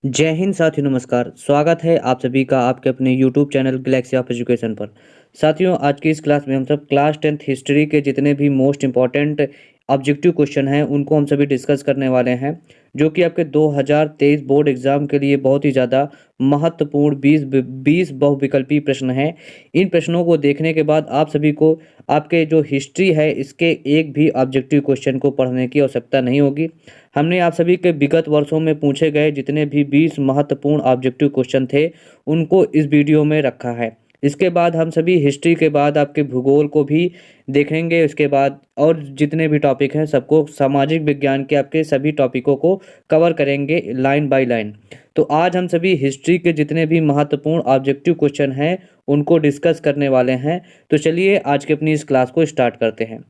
जय हिंद साथियों, नमस्कार। स्वागत है आप सभी का आपके अपने YouTube channel Galaxy of education पर। साथियों, आज की इस क्लास में हम सब क्लास 10th हिस्ट्री के जितने भी मोस्ट इम्पॉर्टेंट ऑब्जेक्टिव क्वेश्चन हैं उनको हम सभी डिस्कस करने वाले हैं, जो कि आपके 2023 बोर्ड एग्जाम के लिए बहुत ही ज़्यादा महत्वपूर्ण 20 बहुविकल्पी प्रश्न हैं। इन प्रश्नों को देखने के बाद आप सभी को आपके जो हिस्ट्री है इसके एक भी ऑब्जेक्टिव क्वेश्चन को पढ़ने की आवश्यकता नहीं होगी। हमने आप सभी के विगत वर्षों में पूछे गए जितने भी 20 महत्वपूर्ण ऑब्जेक्टिव क्वेश्चन थे उनको इस वीडियो में रखा है। इसके बाद हम सभी हिस्ट्री के बाद आपके भूगोल को भी देखेंगे। उसके बाद और जितने भी टॉपिक हैं सबको, सामाजिक विज्ञान के आपके सभी टॉपिकों को कवर करेंगे लाइन बाय लाइन। तो आज हम सभी हिस्ट्री के जितने भी महत्वपूर्ण ऑब्जेक्टिव क्वेश्चन हैं उनको डिस्कस करने वाले हैं। तो चलिए आज की अपनी इस क्लास को स्टार्ट करते हैं।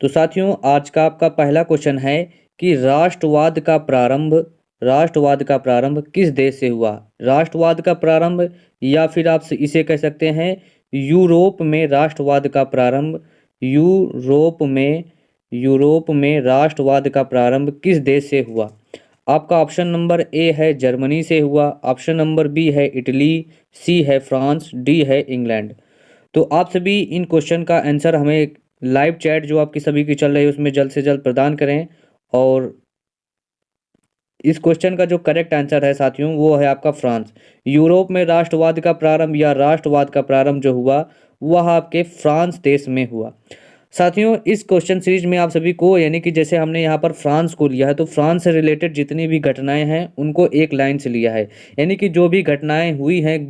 तो साथियों, आज का आपका पहला क्वेश्चन है कि राष्ट्रवाद का प्रारंभ किस देश से हुआ। राष्ट्रवाद का प्रारंभ, या फिर आप इसे कह सकते हैं यूरोप में राष्ट्रवाद का प्रारंभ। यूरोप में राष्ट्रवाद का प्रारंभ किस देश से हुआ। आपका ऑप्शन नंबर ए है जर्मनी से हुआ, ऑप्शन नंबर बी है इटली, सी है फ्रांस, डी है इंग्लैंड। तो आप सभी इन क्वेश्चन का आंसर हमें लाइव चैट जो आपकी सभी की चल रही है उसमें जल्द से जल्द प्रदान करें। और इस क्वेश्चन का जो करेक्ट आंसर है साथियों वो है आपका फ्रांस। यूरोप में राष्ट्रवाद का प्रारंभ या राष्ट्रवाद का प्रारंभ जो हुआ वह आपके फ्रांस देश में हुआ। साथियों, इस क्वेश्चन सीरीज में आप सभी को, यानी कि जैसे हमने यहाँ पर फ्रांस को लिया है तो फ्रांस से रिलेटेड जितनी भी घटनाएं हैं उनको एक लाइन से लिया है। यानी कि जो भी घटनाएं हुई हैं,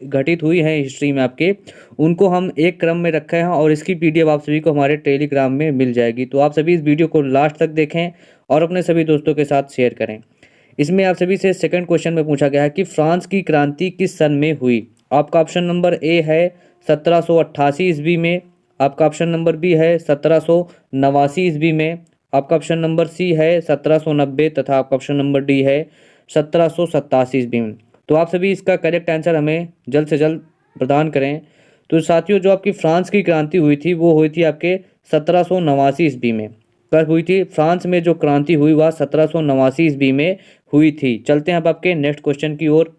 घटित हुई हैं हिस्ट्री में आपके, उनको हम एक क्रम में रखे हैं और इसकी पीडीएफ आप सभी को हमारे टेलीग्राम में मिल जाएगी। तो आप सभी इस वीडियो को लास्ट तक देखें और अपने सभी दोस्तों के साथ शेयर करें। इसमें आप सभी से सेकंड क्वेश्चन में पूछा गया है कि फ्रांस की क्रांति किस सन में हुई। आपका ऑप्शन नंबर ए है 1788 ईस्वी में, आपका ऑप्शन नंबर बी है 1789 ईस्वी में, आपका ऑप्शन नंबर सी है 1790 तथा आपका ऑप्शन नंबर डी है 1787 ईस्वी में। तो आप सभी इसका करेक्ट आंसर हमें जल्द से जल्द प्रदान करें। तो साथियों, जो आपकी फ्रांस की क्रांति हुई थी वो हुई थी आपके 1789 ईस्वी में। कब हुई थी? फ्रांस में जो क्रांति हुई वह 1789 ईस्वी में हुई थी। चलते हैं अब आपके नेक्स्ट क्वेश्चन की ओर।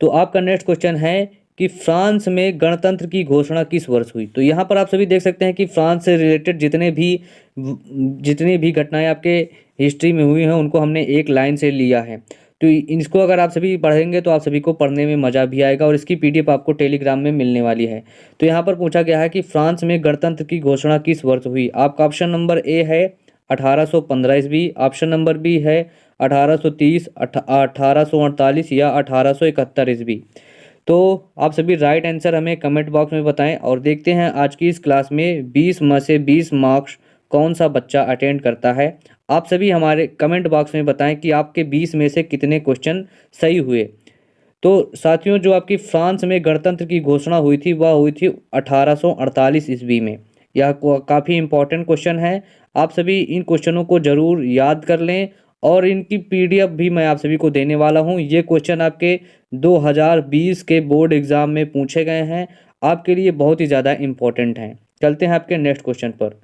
तो आपका नेक्स्ट क्वेश्चन है कि फ्रांस में गणतंत्र की घोषणा किस वर्ष हुई। तो यहाँ पर आप सभी देख सकते हैं कि फ्रांस से रिलेटेड जितनी भी घटनाएं आपके हिस्ट्री में हुई हैं उनको हमने एक लाइन से लिया है। तो इसको अगर आप सभी पढ़ेंगे तो आप सभी को पढ़ने में मज़ा भी आएगा और इसकी पीडीएफ आपको टेलीग्राम में मिलने वाली है। तो यहाँ पर पूछा गया है कि फ्रांस में गणतंत्र की घोषणा किस वर्ष हुई। आपका ऑप्शन नंबर ए है 1815 ईस्वी, ऑप्शन नंबर बी है 1830, 1848 या 1871 ईस्वी। तो आप सभी राइट आंसर हमें कमेंट बॉक्स में बताएं और देखते हैं आज की इस क्लास में 20 में से 20 मार्क्स कौन सा बच्चा अटेंड करता है। आप सभी हमारे कमेंट बॉक्स में बताएं कि आपके 20 में से कितने क्वेश्चन सही हुए। तो साथियों, जो आपकी फ्रांस में गणतंत्र की घोषणा हुई थी वह हुई थी 1848 ईस्वी में। यह काफ़ी इम्पोर्टेंट क्वेश्चन है। आप सभी इन क्वेश्चनों को ज़रूर याद कर लें और इनकी पीडीएफ भी मैं आप सभी को देने वाला हूं। ये क्वेश्चन आपके 2020 के बोर्ड एग्ज़ाम में पूछे गए हैं, आपके लिए बहुत ही ज़्यादा इम्पोर्टेंट हैं। चलते हैं आपके नेक्स्ट क्वेश्चन पर।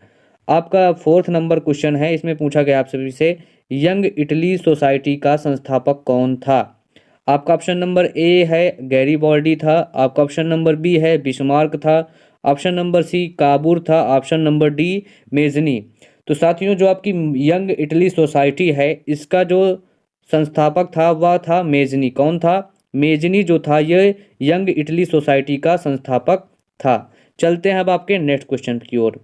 आपका फोर्थ नंबर क्वेश्चन है, इसमें पूछा गया आप सभी से यंग इटली सोसाइटी का संस्थापक कौन था। आपका ऑप्शन नंबर ए है गैरीबॉल्डी था, आपका ऑप्शन नंबर बी है बिस्मार्क था, ऑप्शन नंबर सी काबूर था, ऑप्शन नंबर डी मेजनी। तो साथियों, जो आपकी यंग इटली सोसाइटी है इसका जो संस्थापक था वह था मेजनी। कौन था? मेजनी जो था ये यंग इटली सोसाइटी का संस्थापक था। चलते हैं अब आपके नेक्स्ट क्वेश्चन की ओर।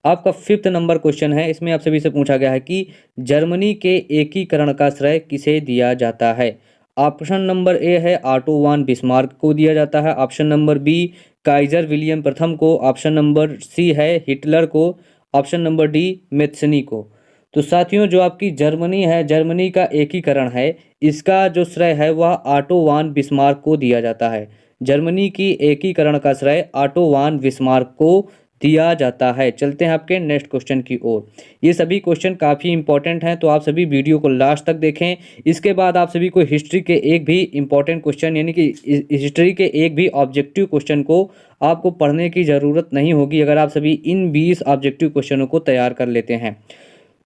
आपका फिफ्थ नंबर क्वेश्चन है, इसमें आप सभी से पूछा गया है कि जर्मनी के एकीकरण का श्रेय किसे दिया जाता है। ऑप्शन नंबर ए है ऑटो वान बिस्मार्क को दिया जाता है, option number B Kaiser William प्रथम को, ऑप्शन नंबर सी है हिटलर को, ऑप्शन नंबर डी मेत्सनी को। तो साथियों, जो आपकी जर्मनी है, जर्मनी का एकीकरण है, इसका जो श्रेय है वह ऑटो वान बिस्मार्क को दिया जाता है। जर्मनी की एकीकरण का श्रेय ऑटो वान बिस्मार्क को दिया जाता है। चलते हैं आपके नेक्स्ट क्वेश्चन की ओर। ये सभी क्वेश्चन काफ़ी इंपॉर्टेंट हैं तो आप सभी वीडियो को लास्ट तक देखें। इसके बाद आप सभी को हिस्ट्री के एक भी इंपॉर्टेंट क्वेश्चन, यानी कि हिस्ट्री के एक भी ऑब्जेक्टिव क्वेश्चन को आपको पढ़ने की ज़रूरत नहीं होगी अगर आप सभी इन 20 ऑब्जेक्टिव क्वेश्चनों को तैयार कर लेते हैं।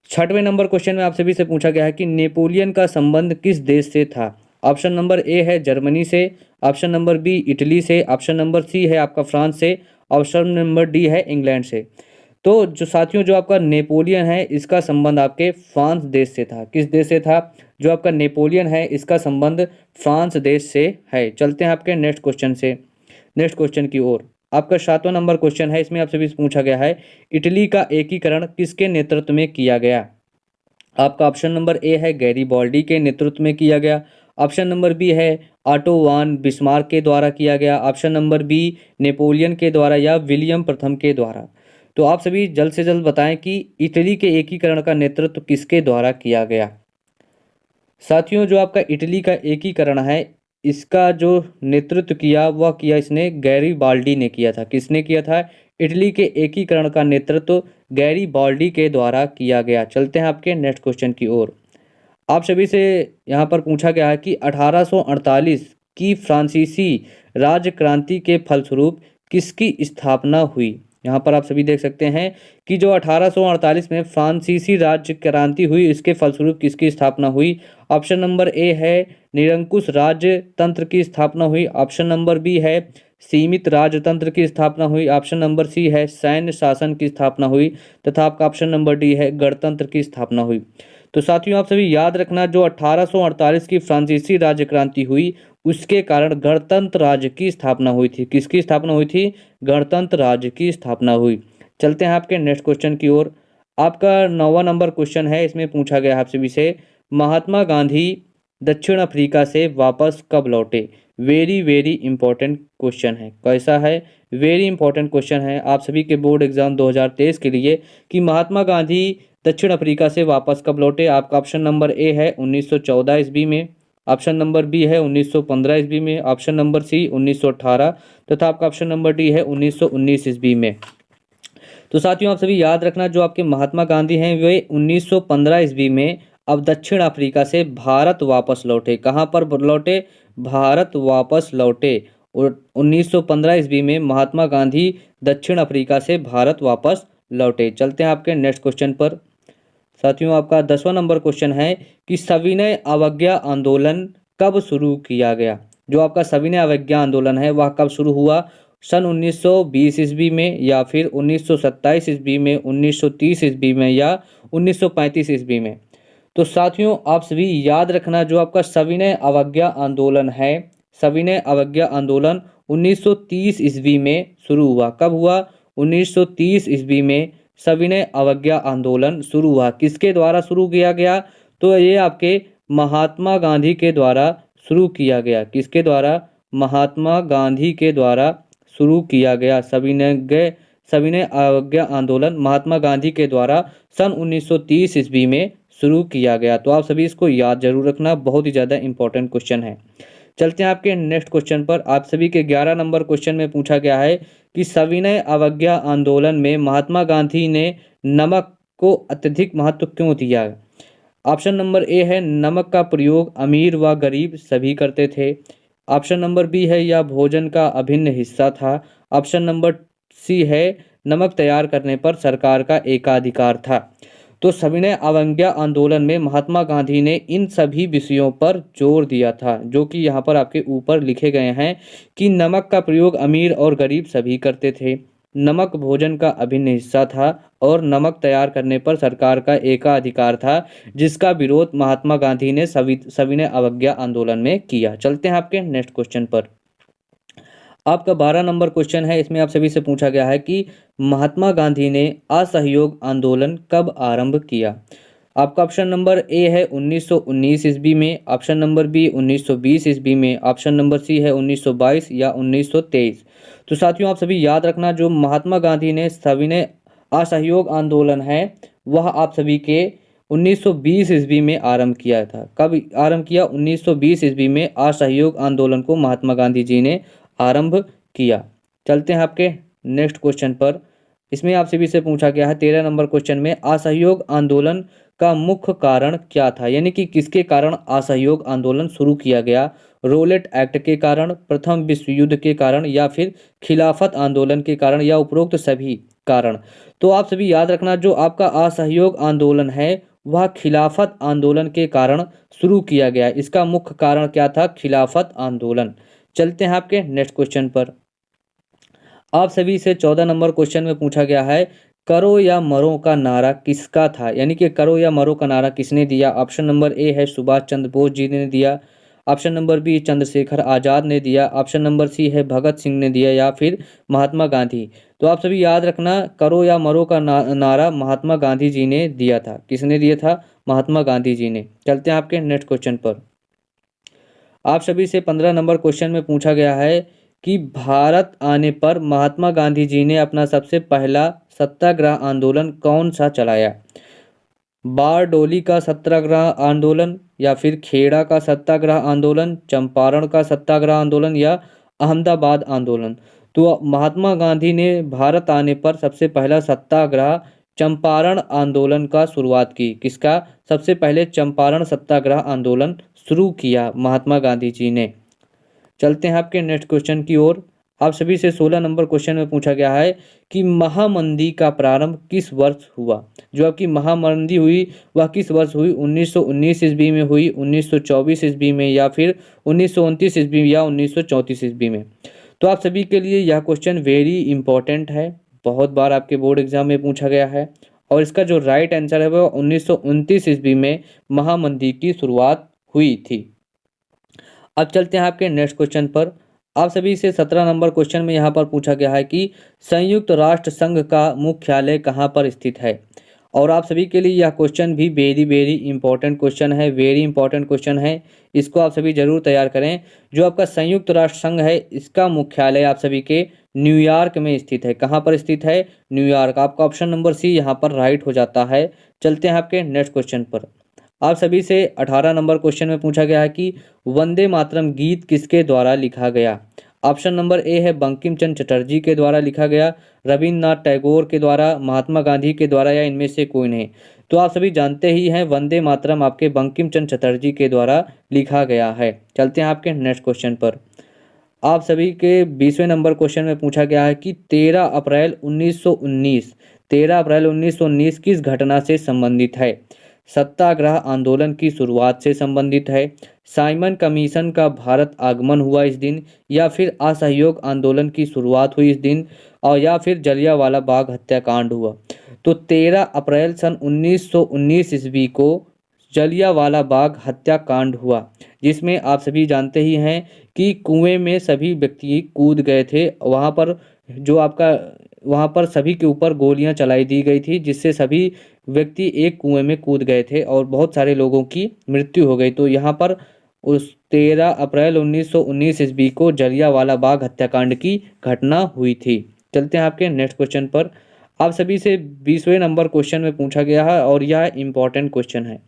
छठवें नंबर क्वेश्चन में आप सभी से पूछा गया है कि नेपोलियन का संबंध किस देश से था। ऑप्शन नंबर ए है जर्मनी से, ऑप्शन नंबर बी इटली से, ऑप्शन नंबर सी है आपका फ्रांस से, ऑप्शन नंबर डी है इंग्लैंड से। तो जो साथियों जो आपका नेपोलियन है इसका संबंध आपके फ्रांस देश से था। किस देश से था? जो आपका नेपोलियन है इसका संबंध फ्रांस देश से है। चलते हैं आपके नेक्स्ट क्वेश्चन की ओर। आपका 7वां नंबर क्वेश्चन है, इसमें आपसे भी पूछा गया है इटली का एकीकरण किसके नेतृत्व में किया गया। आपका ऑप्शन नंबर ए है गैरीबाल्डी के नेतृत्व में किया गया, ऑप्शन नंबर बी है ऑटो वान बिस्मार्क के द्वारा किया गया, ऑप्शन नंबर बी नेपोलियन के द्वारा या विलियम प्रथम के द्वारा। तो आप सभी जल्द से जल्द बताएं कि इटली के एकीकरण का नेतृत्व किसके द्वारा किया गया। साथियों जो आपका इटली का एकीकरण है इसका जो नेतृत्व किया वह किया इसने गैरीबाल्डी ने किया था। किसने किया था? इटली के एकीकरण का नेतृत्व गैरीबाल्डी के द्वारा किया गया। चलते हैं आपके नेक्स्ट क्वेश्चन की ओर। आप सभी से यहाँ पर पूछा गया है कि 1848 की फ्रांसीसी राज्य क्रांति के फलस्वरूप किसकी स्थापना हुई। यहाँ पर आप सभी देख सकते हैं कि जो 1848 में फ्रांसीसी राज्य क्रांति हुई इसके फलस्वरूप किसकी स्थापना हुई। ऑप्शन नंबर ए है निरंकुश राज्य तंत्र की स्थापना हुई, ऑप्शन नंबर बी है सीमित राजतंत्र की स्थापना हुई, ऑप्शन नंबर सी है सैन्य शासन की स्थापना हुई तथा आपका ऑप्शन नंबर डी है गणतंत्र की स्थापना हुई। तो साथियों आप सभी याद रखना जो 1848 की फ्रांसीसी राज्य क्रांति हुई उसके कारण गणतंत्र राज्य की स्थापना हुई थी। किसकी स्थापना हुई थी? गणतंत्र राज्य की स्थापना हुई। चलते हैं आपके नेक्स्ट क्वेश्चन की ओर। आपका 9वां नंबर क्वेश्चन है, इसमें पूछा गया है आप सभी से महात्मा गांधी दक्षिण अफ्रीका से वापस कब लौटे। वेरी इंपॉर्टेंट क्वेश्चन है। कैसा है? वेरी इंपॉर्टेंट क्वेश्चन है आप सभी के बोर्ड एग्जाम 2023 के लिए कि महात्मा गांधी दक्षिण अफ्रीका से वापस कब लौटे। आपका ऑप्शन नंबर ए है 1914 ईस्वी में, ऑप्शन नंबर बी है 1915 ईस्वी में, ऑप्शन नंबर सी 1918 तथा आपका ऑप्शन नंबर डी है 1919 ईस्वी में। तो साथियों आप सभी याद रखना जो आपके महात्मा गांधी हैं वे 1915 ईस्वी में अब दक्षिण अफ्रीका से भारत वापस लौटे। कहाँ पर लौटे? भारत वापस लौटे। और 1915 ईस्वी में महात्मा गांधी दक्षिण अफ्रीका से भारत वापस लौटे। चलते हैं आपके नेक्स्ट क्वेश्चन पर। साथियों आपका 10वां नंबर क्वेश्चन है कि सविनय अवज्ञा आंदोलन कब शुरू किया गया। जो आपका सविनय अवज्ञा आंदोलन है वह कब शुरू हुआ? सन 1920 ईस्वी में या फिर 1927 ईस्वी में, 1930 ईस्वी में या 1935 ईस्वी में। तो साथियों आप सभी याद रखना जो आपका सविनय अवज्ञा आंदोलन है, सविनय अवज्ञा आंदोलन 1930 ईस्वी में शुरू हुआ। कब हुआ? 1930 ईस्वी में सविनय अवज्ञा आंदोलन शुरू हुआ। किसके द्वारा शुरू किया गया? तो ये आपके महात्मा गांधी के द्वारा शुरू किया गया। किसके द्वारा? महात्मा गांधी के द्वारा शुरू किया गया। सविनय अवज्ञा आंदोलन महात्मा गांधी के द्वारा सन 1930 ईस्वी में शुरू किया गया। तो आप सभी इसको याद जरूर रखना, बहुत ही ज़्यादा इंपॉर्टेंट क्वेश्चन है। चलते हैं आपके नेक्स्ट क्वेश्चन पर। आप सभी के 11 नंबर क्वेश्चन में पूछा गया है कि सविनय अवज्ञा आंदोलन में महात्मा गांधी ने नमक को अत्यधिक महत्व क्यों दिया। ऑप्शन नंबर ए है नमक का प्रयोग अमीर व गरीब सभी करते थे, ऑप्शन नंबर बी है यह भोजन का अभिन्न हिस्सा था, ऑप्शन नंबर सी है नमक तैयार करने पर सरकार का एकाधिकार था। तो सविनय अवज्ञा आंदोलन में महात्मा गांधी ने इन सभी विषयों पर जोर दिया था जो कि यहाँ पर आपके ऊपर लिखे गए हैं कि नमक का प्रयोग अमीर और गरीब सभी करते थे, नमक भोजन का अभिन्न हिस्सा था और नमक तैयार करने पर सरकार का एकाधिकार था, जिसका विरोध महात्मा गांधी ने सविनय अवज्ञा आंदोलन में किया। चलते हैं आपके नेक्स्ट क्वेश्चन पर। आपका 12 नंबर क्वेश्चन है, इसमें आप सभी से पूछा गया है कि महात्मा गांधी ने असहयोग आंदोलन कब आरंभ किया। आपका ऑप्शन नंबर ए है 1919 ईस्वी में, ऑप्शन नंबर बी 1920 ईस्वी में, ऑप्शन नंबर सी है 1922 या 1923। तो साथियों आप सभी याद रखना जो महात्मा गांधी ने सविनय असहयोग आंदोलन है वह आप सभी के 1920 ईस्वी में आरंभ किया था। कब आरंभ किया? 1920 ईस्वी में असहयोग आंदोलन को महात्मा गांधी जी ने आरंभ किया। चलते हैं आपके नेक्स्ट क्वेश्चन पर। इसमें आप सभी से पूछा गया है 13 नंबर क्वेश्चन में असहयोग आंदोलन का मुख्य कारण क्या था, यानी कि किसके कारण असहयोग आंदोलन शुरू किया गया। रोलेट एक्ट के कारण, प्रथम विश्व युद्ध के कारण या फिर खिलाफत आंदोलन के कारण या उपरोक्त सभी। कारण। तो आप सभी याद रखना, जो आपका असहयोग आंदोलन है वह खिलाफत आंदोलन के कारण शुरू किया गया। इसका मुख्य कारण क्या था? खिलाफत आंदोलन। चलते हैं आपके नेक्स्ट क्वेश्चन पर। आप सभी से 14 नंबर क्वेश्चन में पूछा गया है, करो या मरो का नारा किसका था? यानी कि करो या मरो का नारा किसने दिया? ऑप्शन नंबर ए है सुभाष चंद्र बोस जी ने दिया, option number B Chandrashekhar Azad ने दिया, ऑप्शन नंबर सी है भगत सिंह ने दिया, या फिर महात्मा गांधी। तो आप सभी याद रखना, करो या मरो का नारा महात्मा गांधी जी ने दिया था। किसने दिया था? महात्मा गांधी जी ने। चलते हैं आपके नेक्स्ट क्वेश्चन पर। आप सभी से 15 नंबर क्वेश्चन में पूछा गया है कि भारत आने पर महात्मा गांधी जी ने अपना सबसे पहला सत्याग्रह आंदोलन कौन सा चलाया? बारडोली का सत्याग्रह आंदोलन, या फिर खेड़ा का सत्याग्रह आंदोलन, चंपारण का सत्याग्रह आंदोलन, या अहमदाबाद आंदोलन। तो महात्मा गांधी ने भारत आने पर सबसे पहला सत्याग्रह चंपारण आंदोलन का शुरुआत की। किसका? सबसे पहले चंपारण सत्याग्रह आंदोलन शुरू किया महात्मा गांधी जी ने। चलते हैं आपके नेक्स्ट क्वेश्चन की ओर। आप सभी से 16 नंबर क्वेश्चन में पूछा गया है कि महामंदी का प्रारंभ किस वर्ष हुआ? जो आपकी महामंदी हुई वह किस वर्ष हुई? 1919 ईस्वी में हुई, 1924 ईस्वी में, या फिर 1929 ईस्वी या 1934 ईस्वी में। तो आप सभी के लिए यह क्वेश्चन वेरी इंपॉर्टेंट है, बहुत बार आपके बोर्ड एग्जाम में पूछा गया है, और इसका जो राइट आंसर है वह 1929 ईस्वी में महामंदी की शुरुआत हुई थी। अब चलते हैं आपके नेक्स्ट क्वेश्चन पर। आप सभी से 17 नंबर क्वेश्चन में यहाँ पर पूछा गया है कि संयुक्त राष्ट्र संघ का मुख्यालय कहाँ पर स्थित है? और आप सभी के लिए यह क्वेश्चन भी वेरी इंपॉर्टेंट क्वेश्चन है, वेरी इंपॉर्टेंट क्वेश्चन है। इसको आप सभी जरूर तैयार करें। जो आपका संयुक्त राष्ट्र संघ है इसका मुख्यालय आप सभी के न्यूयॉर्क में स्थित है। कहाँ पर स्थित है? न्यूयॉर्क। आपका ऑप्शन नंबर सी यहाँ पर राइट हो जाता है। चलते हैं आपके नेक्स्ट क्वेश्चन पर। आप सभी से 18 नंबर क्वेश्चन में पूछा गया है कि वंदे मातरम गीत किसके द्वारा लिखा गया? ऑप्शन नंबर ए है बंकिम चंद्र चटर्जी के द्वारा लिखा गया, रविन्द्रनाथ टैगोर के द्वारा, महात्मा गांधी के द्वारा, या इनमें से कोई नहीं। तो आप सभी जानते ही हैं वंदे मातरम आपके बंकिम चंद्र चटर्जी के द्वारा लिखा गया है। चलते हैं आपके नेक्स्ट क्वेश्चन पर। आप सभी के 20वें नंबर क्वेश्चन में पूछा गया है कि 13 अप्रैल 1919 किस घटना से संबंधित है? सत्याग्रह आंदोलन की शुरुआत से संबंधित है, साइमन कमीशन का भारत आगमन हुआ इस दिन, या फिर असहयोग आंदोलन की शुरुआत हुई इस दिन, और या फिर जलियांवाला बाग हत्याकांड हुआ। तो 13 अप्रैल सन 1919 ईस्वी को जलियांवाला बाग हत्याकांड हुआ, जिसमें आप सभी जानते ही हैं कि कुएं में सभी व्यक्ति कूद गए थे। वहाँ पर सभी के ऊपर गोलियां चलाई दी गई थी, जिससे सभी व्यक्ति एक कुएं में कूद गए थे और बहुत सारे लोगों की मृत्यु हो गई। तो यहाँ पर उस 13 अप्रैल 1919 ईस्वी को जलियांवाला बाग हत्याकांड की घटना हुई थी। चलते हैं आपके नेक्स्ट क्वेश्चन पर। आप सभी से 20वें नंबर क्वेश्चन में पूछा गया है, और यह इंपॉर्टेंट क्वेश्चन है।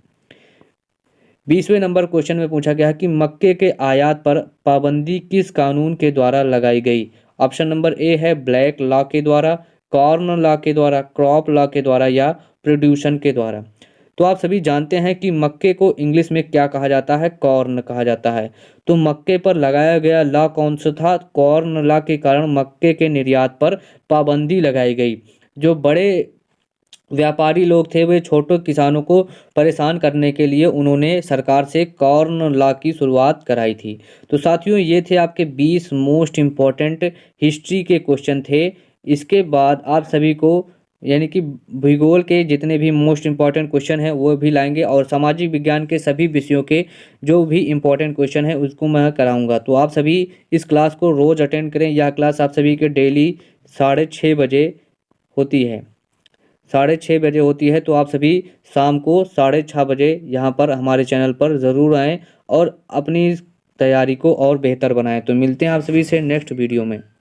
20वें नंबर क्वेश्चन में पूछा गया है कि मक्के के आयात पर पाबंदी किस कानून के द्वारा लगाई गई? ऑप्शन नंबर ए है ब्लैक लॉ के द्वारा, कॉर्न लॉ के द्वारा, क्रॉप लॉ के द्वारा, या प्रोड्यूशन के द्वारा। तो आप सभी जानते हैं कि मक्के को इंग्लिश में क्या कहा जाता है? कॉर्न कहा जाता है। तो मक्के पर लगाया गया लॉ कौन सा था? कॉर्न लॉ के कारण मक्के के निर्यात पर पाबंदी लगाई गई। जो बड़े व्यापारी लोग थे वे छोटे किसानों को परेशान करने के लिए उन्होंने सरकार से कॉर्न लॉ की शुरुआत कराई थी। तो साथियों, ये थे आपके 20 मोस्ट इम्पॉर्टेंट हिस्ट्री के क्वेश्चन थे। इसके बाद आप सभी को यानी कि भूगोल के जितने भी मोस्ट इम्पॉर्टेंट क्वेश्चन हैं वो भी लाएंगे, और सामाजिक विज्ञान के सभी विषयों के जो भी इम्पॉर्टेंट क्वेश्चन है उसको मैं कराऊंगा। तो आप सभी इस क्लास को रोज़ अटेंड करें। यह क्लास आप सभी के डेली 6:30 बजे होती है, 6:30 बजे होती है। तो आप सभी शाम को 6:30 बजे यहाँ पर हमारे चैनल पर ज़रूर आएँ और अपनी तैयारी को और बेहतर बनाएं। तो मिलते हैं आप सभी से नेक्स्ट वीडियो में।